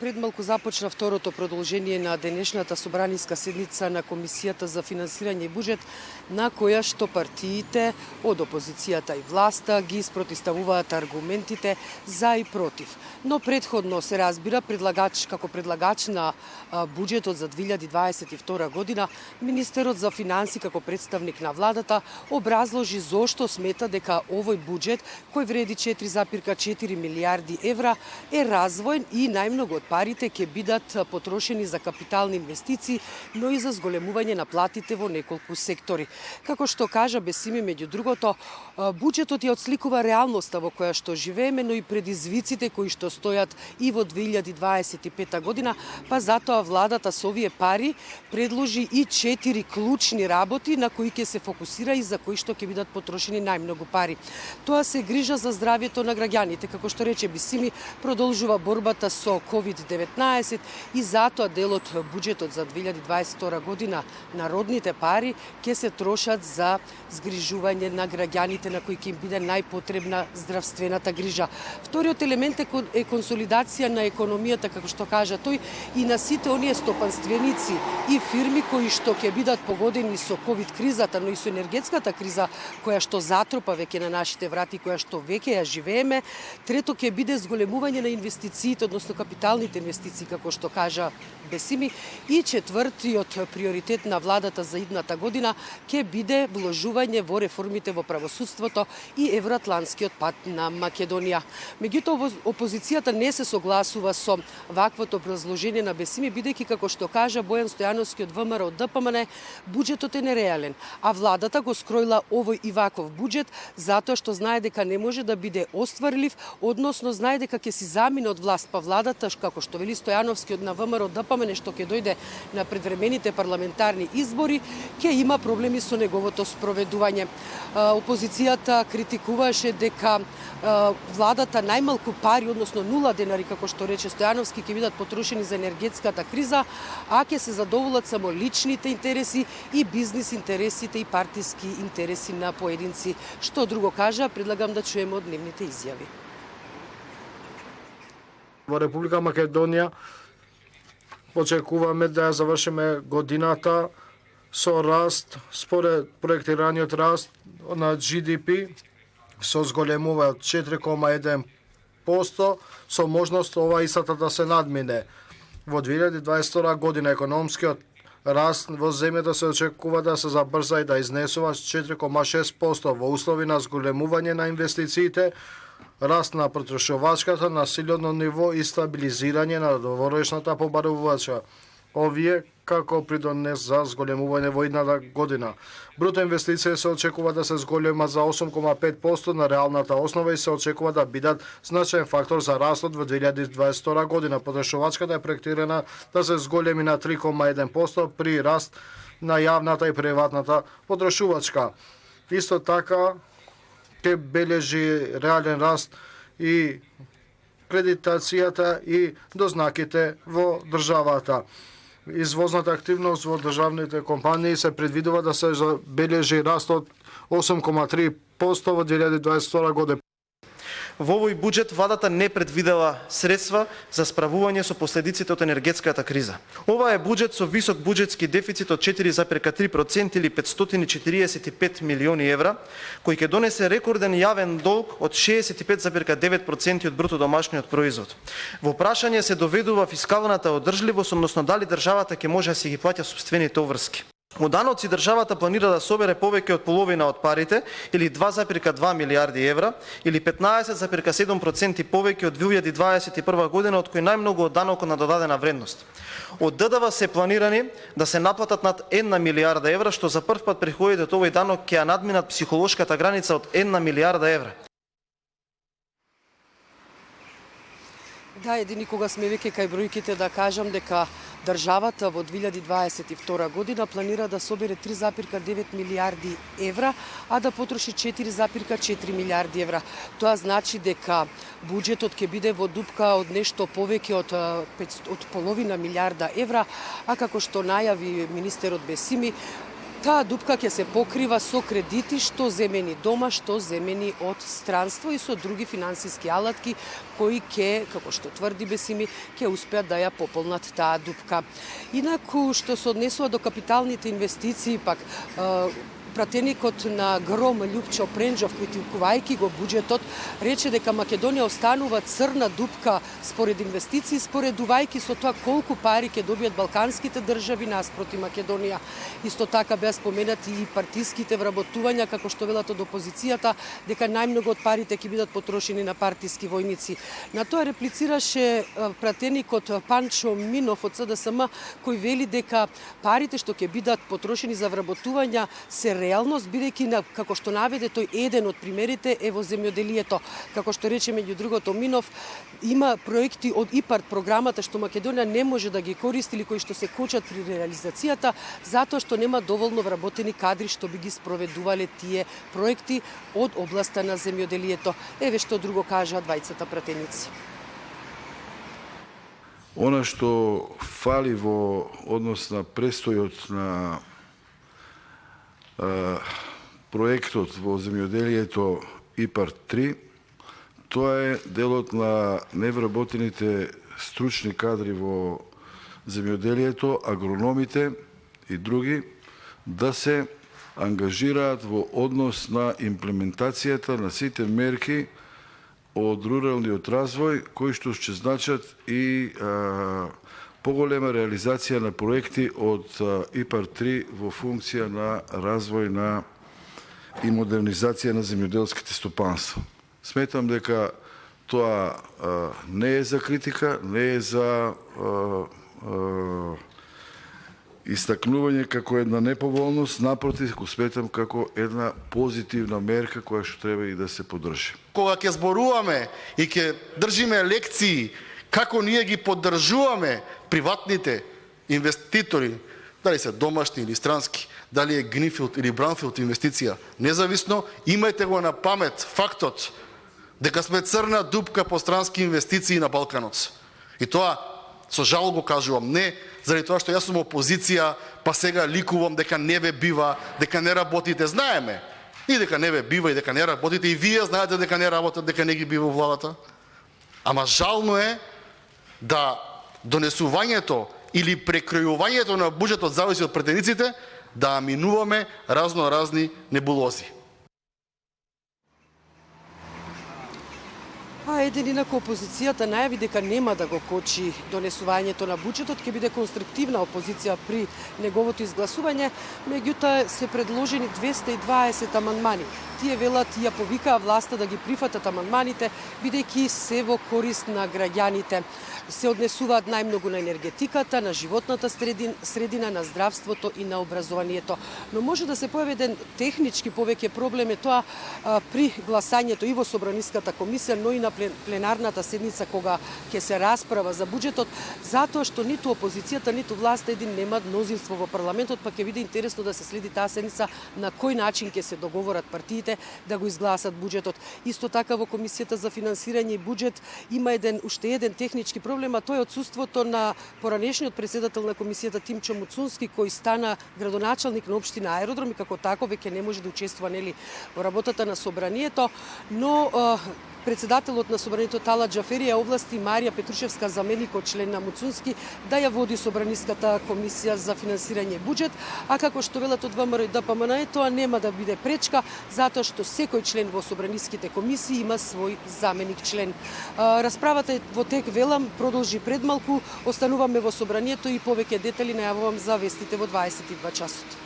Пред малку започна второто продолжение на денешната собраниска седница на Комисијата за финансирање и буџет, на која што партиите од опозицијата и власта ги спротиставуваат аргументите за и против. Но предходно се разбира како предлагач на буџетот за 2022 година, министерот за финанси како представник на владата образложи зошто смета дека овој буџет, кој вреди 4,4 милијарди евра, е развоен и најмногу од парите ќе бидат потрошени за капитални инвестиции, но и за зголемување на платите во неколку сектори. Како што кажа Бесими, меѓу другото, буџетот ја отсликува реалноста во која што живееме, но и предизвиците кои што стојат и во 2025 година, па затоа владата со овие пари предложи и 4 клучни работи на кои ќе се фокусира и за кои што ќе бидат потрошени најмногу пари. Тоа се грижа за здравјето на граѓаните, како што рече Бесими, продолжува борбата со COVID-19 и затоа дел од буџетот за 2022 година, народните пари ќе се трошат за згрижување на граѓаните на кои ќе им биде најпотребна здравствената грижа. Вториот елемент е консолидација на економијата, како што кажа тој, и на сите оние стопанственици и фирми кои што ќе бидат погодени со ковид кризата, но и со енергетската криза која што затропа веќе на нашите врати, која што веќе ја живееме. Трето ќе биде зголемување на инвестициите, односно капиталните инвестиции, како што кажа Бесими, и четвртиот приоритет на владата за идната година ќе биде вложување во реформите во правосудството и евроатлантскиот пат на Македонија. Меѓутоа, опозицијата не се согласува со ваквото образложение на Бесими, бидејќи, како што кажа Бојан Стојановски од ВМРО ДПМН, буџетот е нереален, а владата го скроила овој и ваков буџет затоа што знае дека не може да биде остварлив, односно знае дека ќе си замине од власт, па владата, како што вели Стојановски од на ВМРО ДПМН, што ќе дојде на предвремените парламентарни избори, ќе има проблеми со неговото спроведување. Опозицијата критикуваше дека владата најмалку пари, односно 0 денари, како што рече Стојановски, ќе бидат потрошени за енергетската криза, а ќе се задоволат само личните интереси и бизнис интересите и партиски интереси на поединци. Што друго кажа, предлагам да чуеме од нивните изјави. Во Република Македонија очекуваме да ја завршиме годината со раст, според проектираниот раст на GDP со зголемува од 4,1%, со можност ова истата да се надмине. Во 2022 година економскиот раст во земјата се очекува да се забрза и да изнесува 4,6% во услови на зголемување на инвестициите, раст на потрошувачката на силно ниво и стабилизирање на доворешната побарувача. Овие како придонес за зголемување во идната година. Бруто инвестиции се очекува да се зголема за 8,5% на реалната основа и се очекува да бидат значаен фактор за растот во 2022 година. Потрошувачката е проектирана да се зголеми на 3,1% при раст на јавната и приватната потрошувачка. Исто така ќе бележи реален раст и кредитацијата и дознаките во државата. Извозната активност во државните компании се предвидува да се забележи раст од 8,3% во 2022 година. Во овој буџет владата не предвидела средства за справување со последиците од енергетската криза. Ова е буџет со висок буџетски дефицит од 4,3% или 545 милиони евра, кој ќе донесе рекорден јавен долг од 65,9% од бруто домашниот производ. Во прашање се доведува фискалната одржливост, односно дали државата ќе може да си ги плаќа сопствените обврски. Од даноци државата планира да собере повеќе од половина од парите, или 2,2 милијарди евра, или 15,7% повеќе од 2021 година, од кој најмногу од данокот на додадена вредност. Од ДДВ се планирани да се наплатат над 1 милијарда евра, што за прв пат приходите од овој данок ќе ја надминат психолошката граница од 1 милијарда евра. Да, едини кога сме веќе кај бројките да кажам дека државата во 2022 година планира да собере 3,9 милијарди евра, а да потроши 4,4 милијарди евра. Тоа значи дека буџетот ќе биде во дупка од нешто повеќе од половина милијарда евра, а како што најави министерот Бесими, Таа дупка ќе се покрива со кредити, што земени дома, што земени од странство и со други финансиски алатки кои ќе, како што тврди Бесими, ќе успеат да ја пополнат таа дупка. Инаку што се однесува до капиталните инвестиции, пак пратеникот на Гром Љупчо Пренџов, критикувајќи го буџетот, рече дека Македонија останува црна дупка според инвестиции, споредувајќи со тоа колку пари ќе добијат балканските држави наспроти Македонија. Исто така беа споменати и партиските вработувања, како што велат од опозицијата, дека најмногу од парите ќе бидат потрошени на партиски војници. На тоа реплицираше пратеникот Панчо Минов од СДСМ, кој вели дека парите што ќе бидат потрошени за вработувања се реалност, бидејќи, како што наведе тој еден од примерите е во земјоделието. Како што рече меѓу другото Минов, има проекти од ИПАРД програмата што Македонија не може да ги користи или кои што се кочат при реализацијата, затоа што нема доволно вработени кадри што би ги спроведувале тие проекти од областа на земјоделието. Еве што друго кажаа двајцата пратеници. Она што фали во однос на престојот на проектот во земјоделието ИПАРД 3, тоа е делот на невработените стручни кадри во земјоделието, агрономите и други, да се ангажираат во однос на имплементацијата на сите мерки од руралниот развој, кои што ќе значат и поголема реализација на проекти од ИПАРД 3 во функција на развој на и модернизација на земјоделските стопанства. Сметам дека тоа не е за критика, не е за истакнување како една неповолност, напротив, го сметам како една позитивна мерка која што треба и да се поддржи. Кога ќе зборуваме и ќе држиме лекции како ние ги поддржуваме приватните инвеститори, дали се домашни или странски, дали е гринфилд или браунфилд инвестиција, независно, имајте го на памет фактот дека сме црна дупка по странски инвестиции на Балканот. И тоа со жал го кажувам, не заради тоа што јас сум опозиција, па сега ликувам дека не ве бива, дека не работите, знаеме. И дека не ве бива и дека не работите, и вие знаете дека не работат, дека не ги бива владата. Ама жално е да донесувањето или прекројувањето на буџетот зависи од претениците, да минуваме разни небулози. А еден инаку опозицијата најави дека нема да го кочи донесувањето на буџетот, ќе биде конструктивна опозиција при неговото изгласување, меѓутоа се предложени 220 амандмани. Тие велат и ја повикаа власта да ги прифатат амандманите, бидејќи се во корист на граѓаните. Се однесуваат најмногу на енергетиката, на животната средина, на здравството и на образованието. Но може да се појави еден технички повеќе проблем, е тоа при гласањето и во Собраниската комисија, но и на пленарната седница кога ќе се расправа за буџетот, затоа што ниту опозицијата, ниту власта един немаат мнозинство во парламентот, па ќе биде интересно да се следи таа седница на кој начин ќе се договорат партиите да го изгласат буџетот. Исто така во Комисијата за финансирање и буџет има уште еден технички проблем, а тоа е отсуството на поранешниот претседател на комисијата Тимчо Муцунски, кој стана градоначалник на општина Аеродром и како таков веќе не може да учествува во работата на собранието, но председателот на собранието Тала Џафери ја овласти Марија Петрушевска, заменикот член на Муцунски, да ја води Собраниската комисија за финансирање и буџет, а како што велат од ВМРО и ДПМН, тоа нема да биде пречка, затоа што секој член во собраниските комисии има свој заменик член. Расправата е во тек, велам, продолжи пред малку, остануваме во собранието и повеќе детали најавувам за вестите во 22 часот.